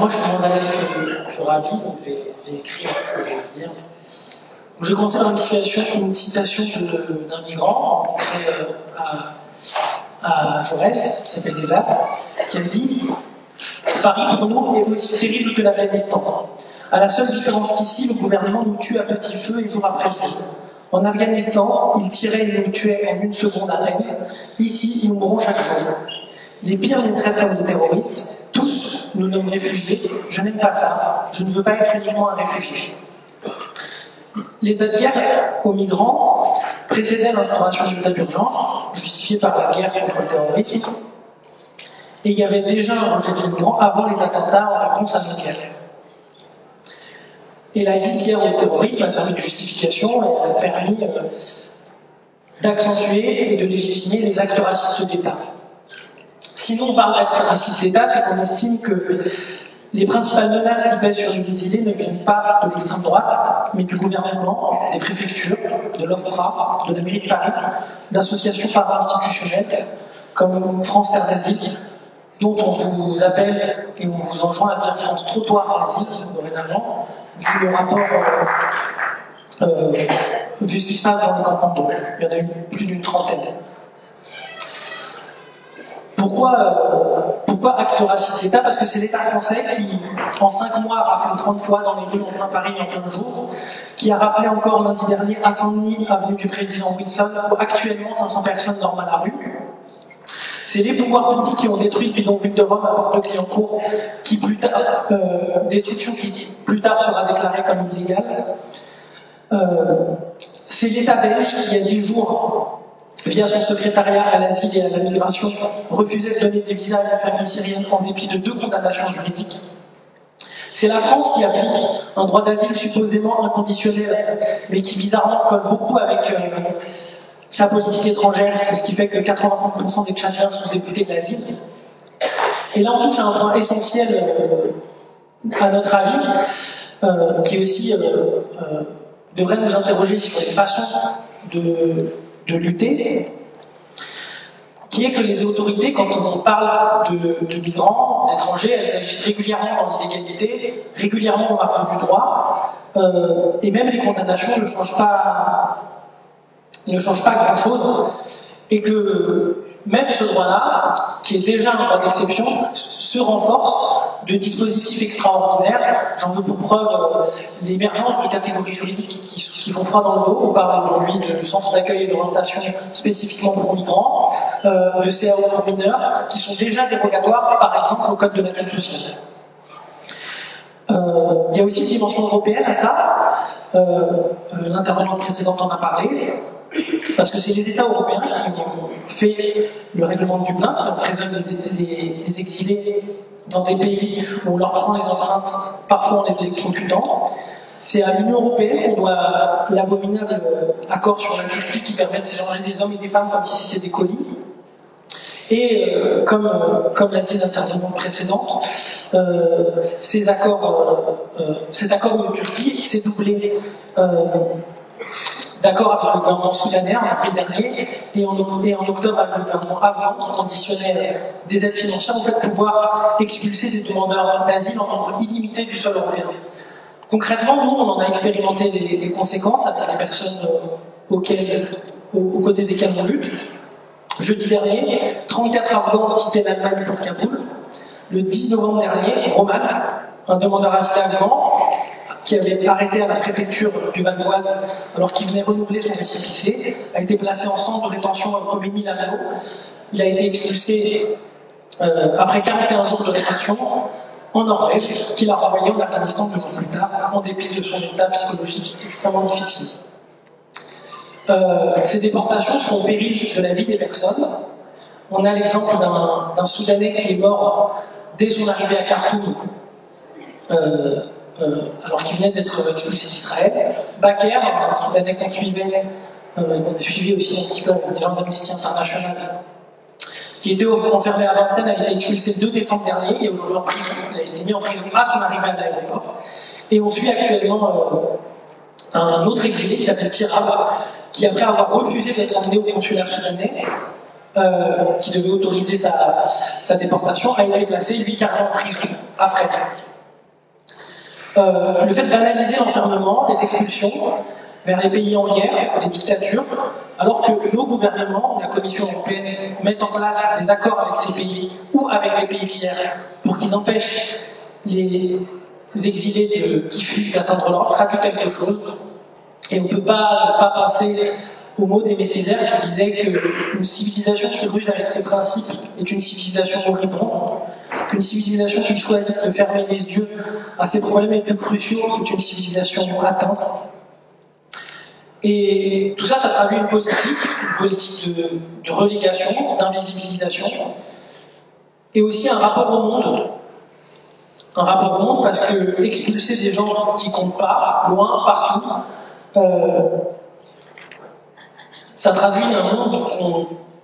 moi, je suis moins à l'aise que Rabi, donc j'ai écrit ce que je vais dire. Je vais commencer par une citation d'un migrant rencontré à Jaurès, qui s'appelle Des Actes, qui a dit « Paris, pour nous, est aussi terrible que l'Afghanistan. À la seule différence qu'ici, le gouvernement nous tue à petit feu et jour après jour. En Afghanistan, ils tiraient et nous tuaient en une seconde à peine. Ici, ils mourront chaque jour. Les pires nous traitent comme des terroristes. Tous nous nomment réfugiés. Je n'aime pas ça. Je ne veux pas être uniquement un réfugié. » L'état de guerre aux migrants précédait l'instauration de l'état d'urgence, justifié par la guerre contre le terrorisme, et il y avait déjà un rejet des migrants avant les attentats en réponse à la guerre. Et la dite guerre au terrorisme a servi de justification et a permis d'accentuer et de légitimer les actes racistes d'État. Sinon, on parle d'actes racistes d'État, c'est qu'on estime que les principales menaces qui pèsent sur les exilés ne viennent pas de l'extrême droite, mais du gouvernement, des préfectures, de l'OFPRA, de la mairie de Paris, d'associations para-institutionnelles comme France Terre d'Asile, dont on vous appelle et on vous enjoint à dire France Trottoir d'Asile dorénavant, vu le rapport, vu ce qui se passe dans les campements d'eau. Il y en a eu plus d'une trentaine. Pourquoi acte raciste d'État? Parce que c'est l'État français qui, en 5 mois, a raflé 30 fois dans les rues en plein Paris en plein jour, qui a raflé encore lundi dernier à Saint-Denis, avenue du président Wilson, où actuellement 500 personnes dorment à la rue. C'est les pouvoirs publics qui ont détruit le bidonville de Rome à Porte de Clignancourt, qui plus tard, destruction qui plus tard sera déclarée comme illégale. C'est l'État belge qui, il y a 10 jours, via son secrétariat à l'asile et à la migration, refusait de donner des visas à une famille syrienne en dépit de 2 condamnations juridiques. C'est la France qui applique un droit d'asile supposément inconditionnel, mais qui bizarrement colle beaucoup avec sa politique étrangère, c'est ce qui fait que 85% des Tchadiens sont députés de l'asile. Et là, on touche à un point essentiel, à notre avis, qui aussi devrait nous interroger sur les façons de lutter, qui est que les autorités, quand on parle de migrants, d'étrangers, elles agissent régulièrement dans l'illégalité, régulièrement en marge du droit, et même les condamnations ne changent pas grand-chose, et que même ce droit-là, qui est déjà un droit d'exception, se renforce de dispositifs extraordinaires. J'en veux pour preuve l'émergence de catégories juridiques qui font froid dans le dos. On parle aujourd'hui de centres d'accueil et d'orientation spécifiquement pour migrants, de CAO pour mineurs, qui sont déjà dérogatoires, par exemple, au Code de l'action sociale. Il y a aussi une dimension européenne à ça. L'intervenante précédente en a parlé. Parce que c'est les États européens qui ont fait le règlement de Dublin, qui emprisonnent les exilés dans des pays où on leur prend les empreintes, parfois en les électrocutant. C'est à l'Union européenne qu'on doit l'abominable accord sur la Turquie qui permet de s'échanger des hommes et des femmes comme si c'était des colis. Et comme l'a dit l'intervenante précédente, cet accord de Turquie s'est doublé d'accord avec le gouvernement soudanais en avril dernier et en octobre avec le gouvernement afghan qui conditionnait des aides financières au fait de pouvoir expulser des demandeurs d'asile en nombre illimité du sol européen. Concrètement, nous, on en a expérimenté les conséquences avec les personnes aux côtés desquelles on lutte. Jeudi dernier, 34 Afghans ont quitté l'Allemagne pour Kaboul. Le 10 novembre dernier, Roman, un demandeur d'asile afghan, qui avait été arrêté à la préfecture du Val d'Oise alors qu'il venait renouveler son récépissé, a été placé en centre de rétention à Comini-Lanao. Il a été expulsé après 41 jours de rétention en Norvège, qu'il a renvoyé en Afghanistan 2 jours plus tard, en dépit de son état psychologique extrêmement difficile. Ces déportations sont au péril de la vie des personnes. On a l'exemple d'un Soudanais qui est mort dès son arrivée à Khartoum, alors qu'il venait d'être expulsé d'Israël. Baker, un Soudanais qu'on suivait, qu'on a suivi aussi un petit peu avec des gens d'Amnesty International, qui était enfermé à Vincennes, a été expulsé le 2 décembre dernier, et aujourd'hui en prison. Il a été mis en prison à son arrivée à l'aéroport. Et on suit actuellement un autre exilé qui s'appelle Tirab, qui après avoir refusé d'être emmené au consulat soudanais, qui devait autoriser sa déportation, a été placé, lui, carrément en prison, à Fresnes. le fait d'analyser l'enfermement, les expulsions vers les pays en guerre, des dictatures, alors que nos gouvernements, la Commission européenne, mettent en place des accords avec ces pays ou avec des pays tiers pour qu'ils empêchent les exilés qui fuient d'atteindre l'Europe, traduit quelque chose. Et on ne peut pas penser aux mots d'Aimé Césaire qui disait qu'une civilisation qui ruse avec ses principes est une civilisation moribonde, qu'une civilisation qui choisit de fermer les yeux à ses problèmes les plus cruciaux est une civilisation atteinte. Et tout ça, ça traduit une politique de relégation, d'invisibilisation, et aussi un rapport au monde. Un rapport au monde parce que expulser des gens qui comptent pas, loin, partout, ça traduit un monde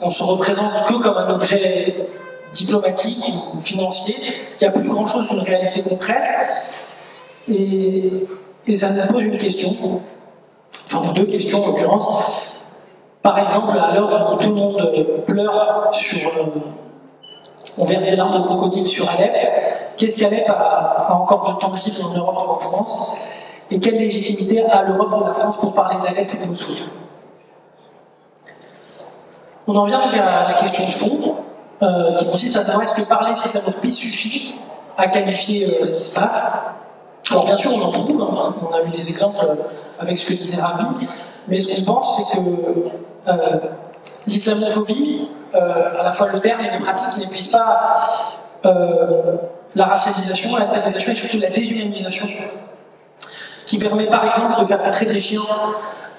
qu'on se représente que comme un objet diplomatique ou financier, qui a plus grand chose d'une réalité concrète, et ça nous pose une question, enfin deux questions en l'occurrence. Par exemple, à l'heure où tout le monde pleure on verse des larmes de crocodile sur Alep, qu'est-ce qu'Alep a encore de tangible en Europe ou en France, et quelle légitimité a l'Europe ou la France pour parler d'Alep et de Mossoul? On en vient donc à la question de fond, qui consiste à savoir est-ce que parler d'islamophobie suffit à qualifier ce qui se passe. Alors bien sûr on en trouve, hein, on a eu des exemples avec ce que disait Rabi, mais ce qu'on pense c'est que l'islamophobie, à la fois le terme et les pratiques, n'épuisent pas la racialisation, la pénalisation et surtout la déshumanisation, qui permet par exemple de faire rentrer des chiens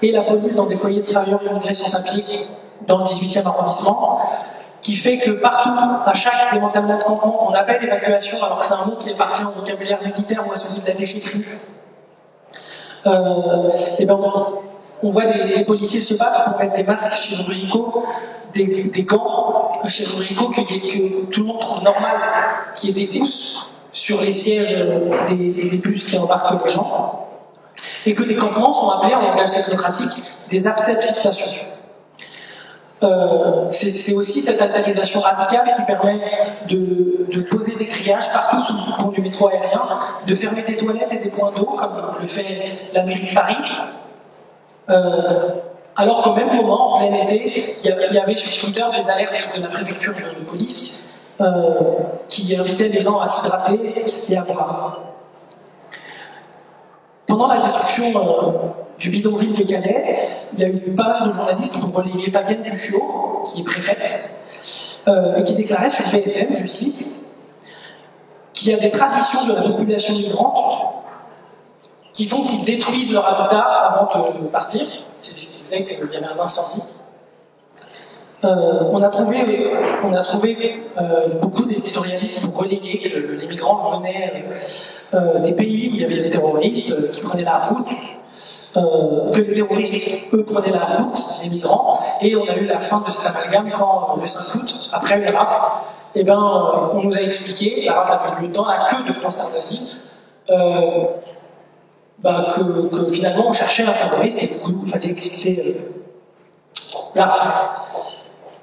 et la police dans des foyers de travailleurs immigrés sans papier dans le 18e arrondissement, qui fait que partout, à chaque démantèlement de campement qu'on appelle évacuation, alors que c'est un mot qui appartient au vocabulaire militaire ou associé de la déchetterie, et ben on voit des policiers se battre pour mettre des masques chirurgicaux, des gants chirurgicaux que tout le monde trouve normal, qui est des housses sur les sièges des bus qui embarquent les gens, et que les campements sont appelés en langage technocratique des abcès de fixation. C'est aussi cette altarisation radicale qui permet de poser des grillages partout sous le pont du métro aérien, de fermer des toilettes et des points d'eau, comme le fait la mairie de Paris. Alors qu'au même moment, en plein été, il y avait sur Twitter des alertes de la préfecture de police qui invitaient les gens à s'hydrater et à boire. Pendant la destruction du bidonville de Calais, il y a eu pas mal de journalistes pour relayer Fabienne Duchiot, qui est préfète, et qui déclarait sur BFM, je cite, qu'il y a des traditions de la population migrante qui font qu'ils détruisent leur habitat avant de partir. C'est ce qui faisait qu'il y avait un incendie. On a trouvé beaucoup d'éditorialistes pour reléguer que les migrants venaient des pays où il y avait des terroristes qui prenaient la route, que les terroristes, eux, prenaient la route, les migrants, et on a eu la fin de cet amalgame quand, le 5 août, après une rafle, on nous a expliqué, la rafle avait lieu dans la queue de France Terre d'Asile, que finalement on cherchait un terroriste et du coup il fallait exécuter la rafle.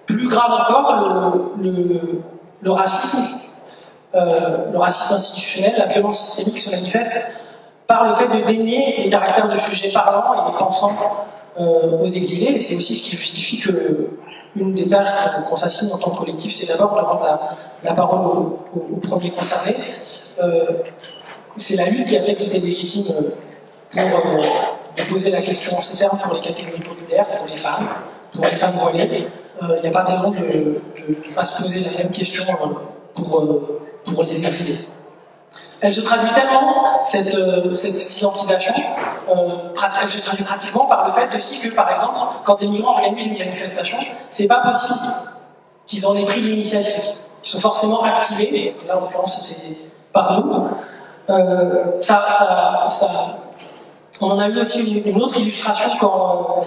Plus grave encore, le racisme institutionnel, la violence systémique se manifeste par le fait de dénier les caractères de sujets parlants et pensants aux exilés, et c'est aussi ce qui justifie que une des tâches qu'on s'assigne en tant que collectif, c'est d'abord de rendre la parole aux premiers concernés. C'est la lutte qui a fait que c'était légitime de poser la question en ces termes pour les catégories populaires, pour les femmes voilées. Il n'y a pas de raison de ne pas se poser la même question pour les exilés. Elle se traduit tellement, cette silencisation, elle se traduit pratiquement par le fait aussi que, par exemple, quand des migrants organisent une manifestation, c'est pas possible qu'ils en aient pris l'initiative. Ils sont forcément activés, là en l'occurrence c'était par nous. On en a eu aussi une autre illustration quand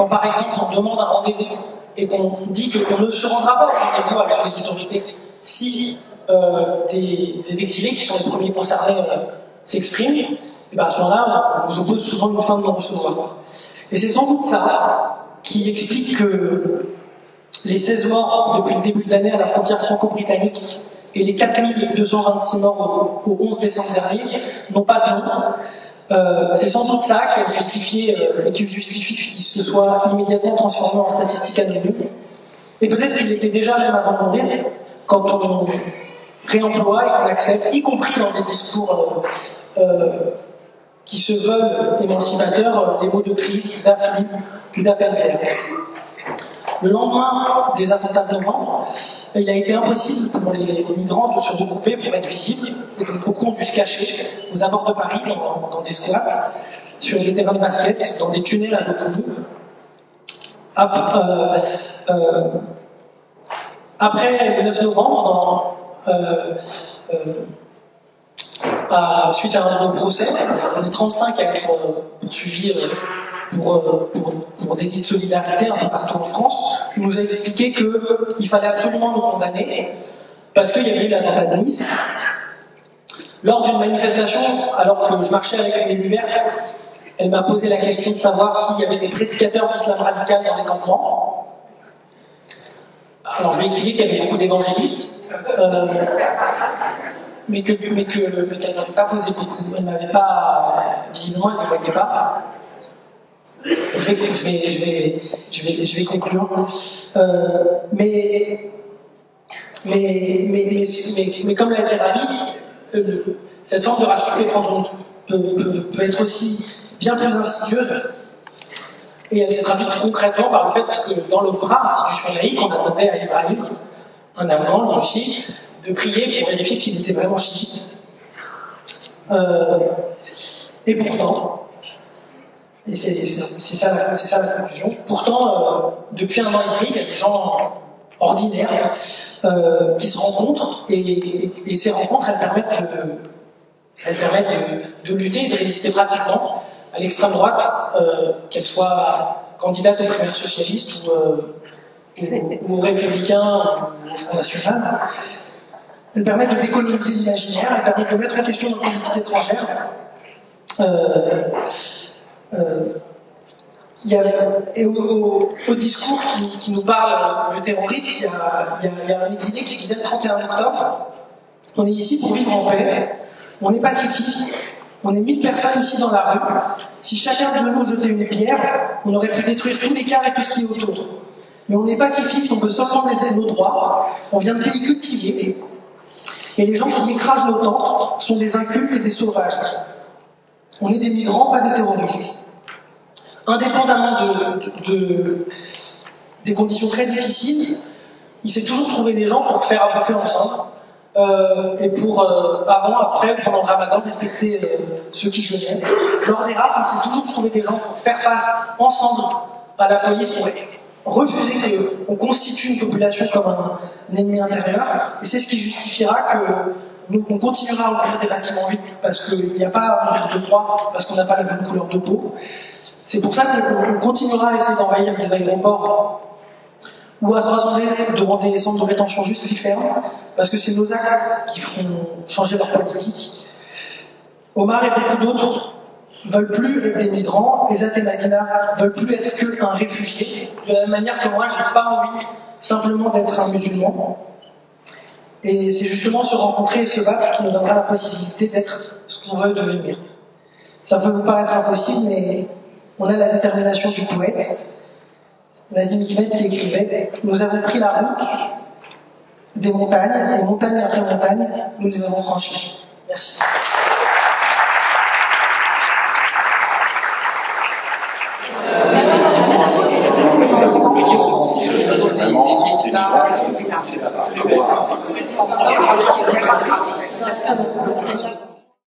par exemple on demande un rendez-vous et qu'on dit qu'on ne se rendra pas au rendez-vous avec les autorités si des exilés qui sont les premiers concernés s'expriment, et à ce moment-là on nous oppose souvent une fin de non-recevoir. Et c'est sans doute ça qui explique que les 16 morts depuis le début de l'année à la frontière franco-britannique et les 4226 morts au 11 décembre dernier n'ont pas de nom. C'est sans doute ça qui a justifié et qui justifie qu'il se soit immédiatement transformé en statistique anonyme. Et peut-être qu'il l'était déjà même avant de mourir, quand on réemploie et qu'on accepte, y compris dans des discours qui se veulent émancipateurs, les mots de crise, d'afflux ou d'appel d'air. Le lendemain des attentats de novembre, il a été impossible pour les migrants de se regrouper pour être visibles, et donc beaucoup ont dû se cacher aux abords de Paris, dans des squats, sur des terrains de basket, dans des tunnels à Bocouny. Après le 9 novembre, suite à un procès, on est 35 à être poursuivis pour délit de solidarité un peu partout en France. Il nous a expliqué qu'il fallait absolument nous condamner parce qu'il y avait eu l'attentat de Nice. Lors d'une manifestation, alors que je marchais avec une élue verte, elle m'a posé la question de savoir s'il y avait des prédicateurs d'islam radical dans les campements. Alors je lui ai expliqué qu'il y avait beaucoup d'évangélistes, mais qu'elle n'avait pas posé beaucoup. Elle n'avait pas, visiblement, elle ne voyait pas. Je vais conclure. Mais comme l'a dit Rami, cette forme de racisme peut être aussi bien plus insidieuse. Et elle s'est traduite concrètement par le fait que dans l'Ovra, institution laïque, on a demandé à Ibrahim, un Afghan, le chiite, de prier pour vérifier qu'il était vraiment chiite. Et pourtant, et c'est ça la conclusion, pourtant, depuis 1 an et demi, il y a des gens ordinaires qui se rencontrent, et ces rencontres, elles permettent de lutter et de résister pratiquement à l'extrême droite, qu'elle soit candidate aux primaires socialistes ou aux républicains ou au Front National. Elles permettent de décoloniser l'imaginaire, elles permettent de mettre en question notre politique étrangère. Et au discours qui nous parle du terrorisme, il y a un exilé qui disait le 31 octobre, on est ici pour vivre en paix, on est pacifiste, on est 1000 personnes ici dans la rue. Si chacun de nous jetait une pierre, on aurait pu détruire tous les cars et tout ce qui est autour. Mais on est pacifiste, on veut seulement nos droits, on vient de pays cultivés. Et les gens qui écrasent nos tentes sont des incultes et des sauvages. On est des migrants, pas des terroristes. Indépendamment des conditions très difficiles, il s'est toujours trouvé des gens pour faire à bouffer ensemble. Et pour, avant, après, pendant le ramadan, respecter ceux qui jeûnaient. Lors des rafles, il s'est toujours trouvé des gens pour faire face ensemble à la police, pour refuser qu'on constitue une population comme un ennemi intérieur. Et c'est ce qui justifiera que on continuera à ouvrir des bâtiments vides, parce qu'il n'y a pas à mourir de froid, parce qu'on n'a pas la même couleur de peau. C'est pour ça qu'on continuera à essayer d'envahir des aéroports ou à se rassembler devant des centres de rétention juste qui ferment, parce que c'est nos actes qui feront changer leur politique. Omar et beaucoup d'autres veulent plus être des migrants, et Zat et Madina veulent plus être qu'un réfugié, de la même manière que moi, j'ai pas envie simplement d'être un musulman. Et c'est justement se rencontrer et se battre qui nous donnera la possibilité d'être ce qu'on veut devenir. Ça peut vous paraître impossible, mais on a la détermination du poète, Nazim Hikmet, qui écrivait « Nous avons pris la route des montagnes, et montagne après montagne, nous les avons franchies. » Merci. Vraiment,